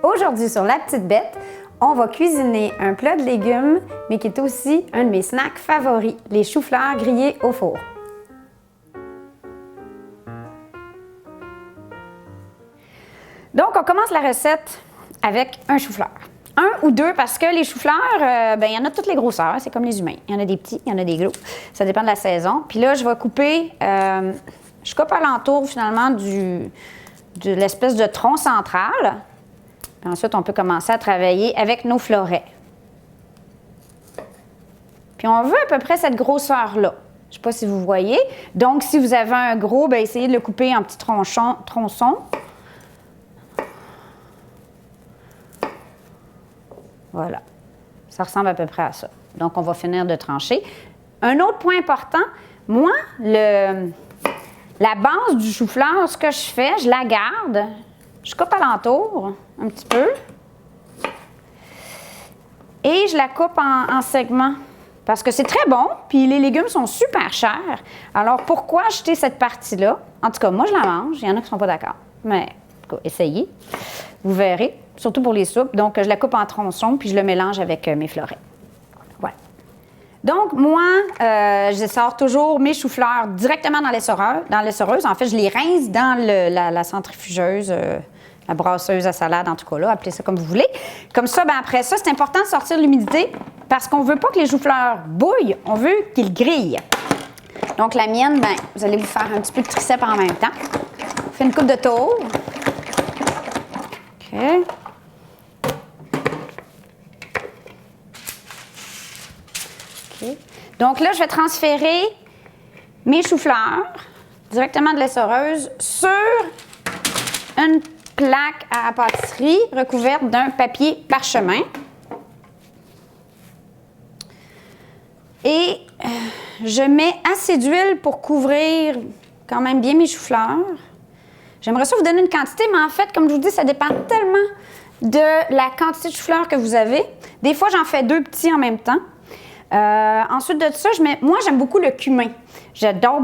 Aujourd'hui sur La Petite Bête, on va cuisiner un plat de légumes, mais qui est aussi un de mes snacks favoris, les choux-fleurs grillés au four. Donc, on commence la recette avec un chou-fleur. Un ou deux, parce que les choux-fleurs, il y en a toutes les grosseurs, c'est comme les humains. Il y en a des petits, il y en a des gros. Ça dépend de la saison. Puis là, je vais couper, je coupe à l'entour finalement de l'espèce de tronc central. Puis ensuite, on peut commencer à travailler avec nos fleurets. Puis on veut à peu près cette grosseur-là. Je ne sais pas si vous voyez. Donc, si vous avez un gros, bien, essayez de le couper en petits tronçons. Voilà. Ça ressemble à peu près à ça. Donc, on va finir de trancher. Un autre point important, moi, la base du chou-fleur, ce que je fais, je la garde. Je coupe à l'entour un petit peu. Et je la coupe en segments. Parce que c'est très bon, puis les légumes sont super chers. Alors, pourquoi acheter cette partie-là? En tout cas, moi, je la mange. Il y en a qui ne sont pas d'accord. Mais, en tout cas, essayez. Vous verrez. Surtout pour les soupes. Donc, je la coupe en tronçons, puis je le mélange avec mes fleurets. Voilà. Donc, moi, je sors toujours mes choux-fleurs directement dans l'essoreuse. En fait, je les rince dans la centrifugeuse, la brasseuse à salade, en tout cas, là, appelez ça comme vous voulez. Comme ça, bien, après ça, c'est important de sortir l'humidité parce qu'on ne veut pas que les choux-fleurs bouillent, on veut qu'ils grillent. Donc, la mienne, bien, vous allez vous faire un petit peu de triceps en même temps. On fait une coupe de tour. OK. Donc là, je vais transférer mes choux-fleurs directement de l'essoreuse sur une plaque à pâtisserie recouverte d'un papier parchemin. Et je mets assez d'huile pour couvrir quand même bien mes choux-fleurs. J'aimerais ça vous donner une quantité, mais en fait, comme je vous dis, ça dépend tellement de la quantité de choux-fleurs que vous avez. Des fois, j'en fais 2 petits en même temps. Ensuite de ça, moi, j'aime beaucoup le cumin. J'adore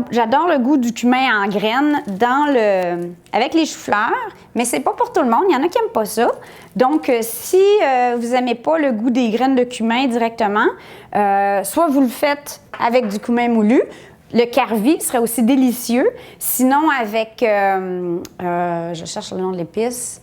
le goût du cumin en graines avec les choux-fleurs, mais c'est pas pour tout le monde. Il y en a qui n'aiment pas ça. Donc, si vous n'aimez pas le goût des graines de cumin directement, soit vous le faites avec du cumin moulu. Le carvi serait aussi délicieux. Sinon, avec, je cherche le nom de l'épice.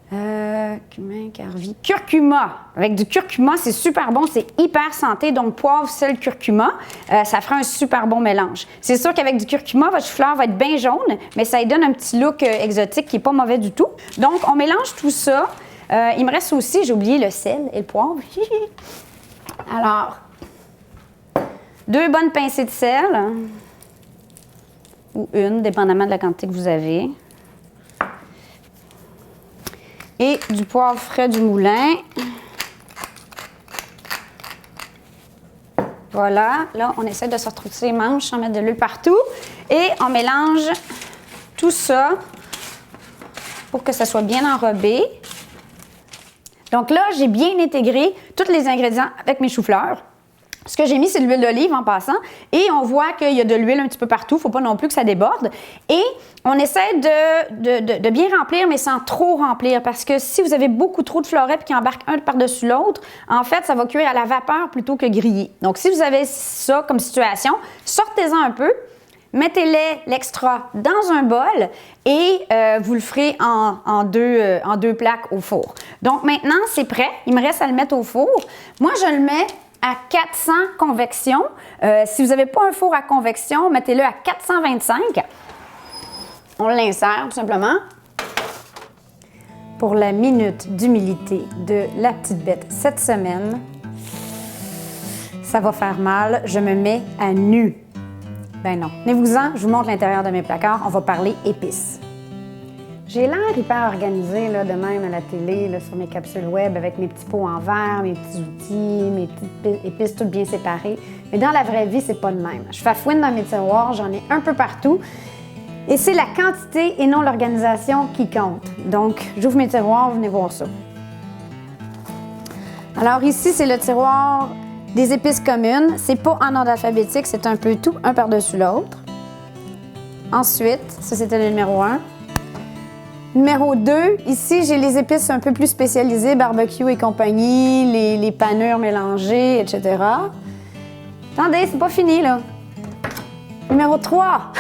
Cumin, carvi, curcuma. Avec du curcuma, c'est super bon, c'est hyper santé. Donc, poivre, sel, curcuma, ça fera un super bon mélange. C'est sûr qu'avec du curcuma, votre chou-fleur va être bien jaune, mais ça lui donne un petit look exotique qui n'est pas mauvais du tout. Donc, on mélange tout ça. Il me reste aussi, j'ai oublié le sel et le poivre. Alors, 2 bonnes pincées de sel, ou une, dépendamment de la quantité que vous avez. Et du poivre frais du moulin. Voilà. Là, on essaie de se retrousser les manches sans mettre de l'huile partout. Et on mélange tout ça pour que ça soit bien enrobé. Donc là, j'ai bien intégré tous les ingrédients avec mes choux-fleurs. Ce que j'ai mis, c'est de l'huile d'olive en passant. Et on voit qu'il y a de l'huile un petit peu partout. Il ne faut pas non plus que ça déborde. Et on essaie de bien remplir, mais sans trop remplir. Parce que si vous avez beaucoup trop de fleurets et qui embarquent un par-dessus l'autre, en fait, ça va cuire à la vapeur plutôt que griller. Donc, si vous avez ça comme situation, sortez-en un peu. Mettez-les l'extra dans un bol et vous le ferez en deux plaques au four. Donc, maintenant, c'est prêt. Il me reste à le mettre au four. Moi, je le mets à 400 convection. Si vous n'avez pas un four à convection, mettez-le à 425. On l'insère tout simplement. Pour la minute d'humilité de La Petite Bête cette semaine, ça va faire mal. Je me mets à nu. Ben non. Tenez-vous-en, je vous montre l'intérieur de mes placards. On va parler épices. J'ai l'air hyper organisée là, de même à la télé, là, sur mes capsules web, avec mes petits pots en verre, mes petits outils, mes petites épices toutes bien séparées. Mais dans la vraie vie, c'est pas le même. Je fafouine dans mes tiroirs, j'en ai un peu partout. Et c'est la quantité et non l'organisation qui compte. Donc, j'ouvre mes tiroirs, venez voir ça. Alors ici, c'est le tiroir des épices communes. C'est pas en ordre alphabétique, c'est un peu tout, un par-dessus l'autre. Ensuite, ça c'était le numéro 1. Numéro 2, ici, j'ai les épices un peu plus spécialisées, barbecue et compagnie, les panures mélangées, etc. Attendez, c'est pas fini, là. Numéro 3,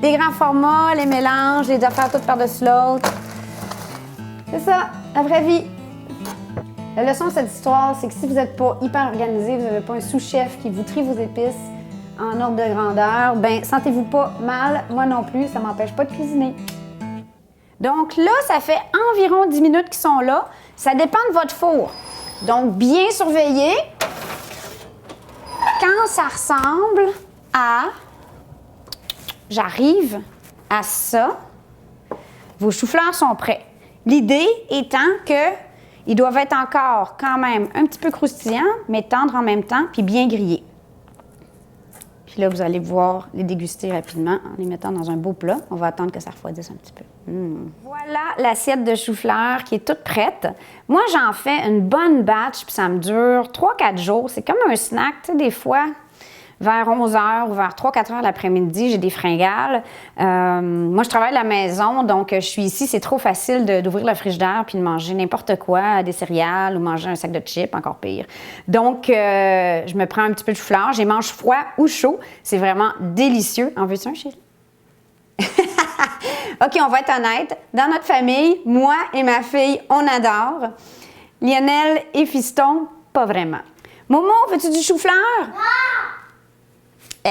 les grands formats, les mélanges, les affaires toutes par-dessus l'autre. C'est ça, la vraie vie. La leçon de cette histoire, c'est que si vous n'êtes pas hyper organisé, vous n'avez pas un sous-chef qui vous trie vos épices en ordre de grandeur, ben sentez-vous pas mal, moi non plus, ça m'empêche pas de cuisiner. Donc là, ça fait environ 10 minutes qu'ils sont là. Ça dépend de votre four. Donc, bien surveiller. Quand ça ressemble à... J'arrive à ça. Vos choux-fleurs sont prêts. L'idée étant qu'ils doivent être encore quand même un petit peu croustillants, mais tendres en même temps, puis bien grillés. Puis là, vous allez pouvoir les déguster rapidement en les mettant dans un beau plat. On va attendre que ça refroidisse un petit peu. Voilà l'assiette de chou-fleur qui est toute prête. Moi, j'en fais une bonne batch, puis ça me dure 3-4 jours. C'est comme un snack, tu sais, des fois, vers 11h ou vers 3-4 heures l'après-midi, j'ai des fringales. Moi, je travaille à la maison, donc je suis ici. C'est trop facile d'ouvrir le frigidaire puis de manger n'importe quoi, des céréales ou manger un sac de chips, encore pire. Donc, je me prends un petit peu de chou-fleur. Je les mange froid ou chaud. C'est vraiment délicieux. En veux-tu un, chérie? OK, on va être honnête. Dans notre famille, moi et ma fille, on adore. Lionel et Fiston, pas vraiment. Momo, veux-tu du chou-fleur? Eh.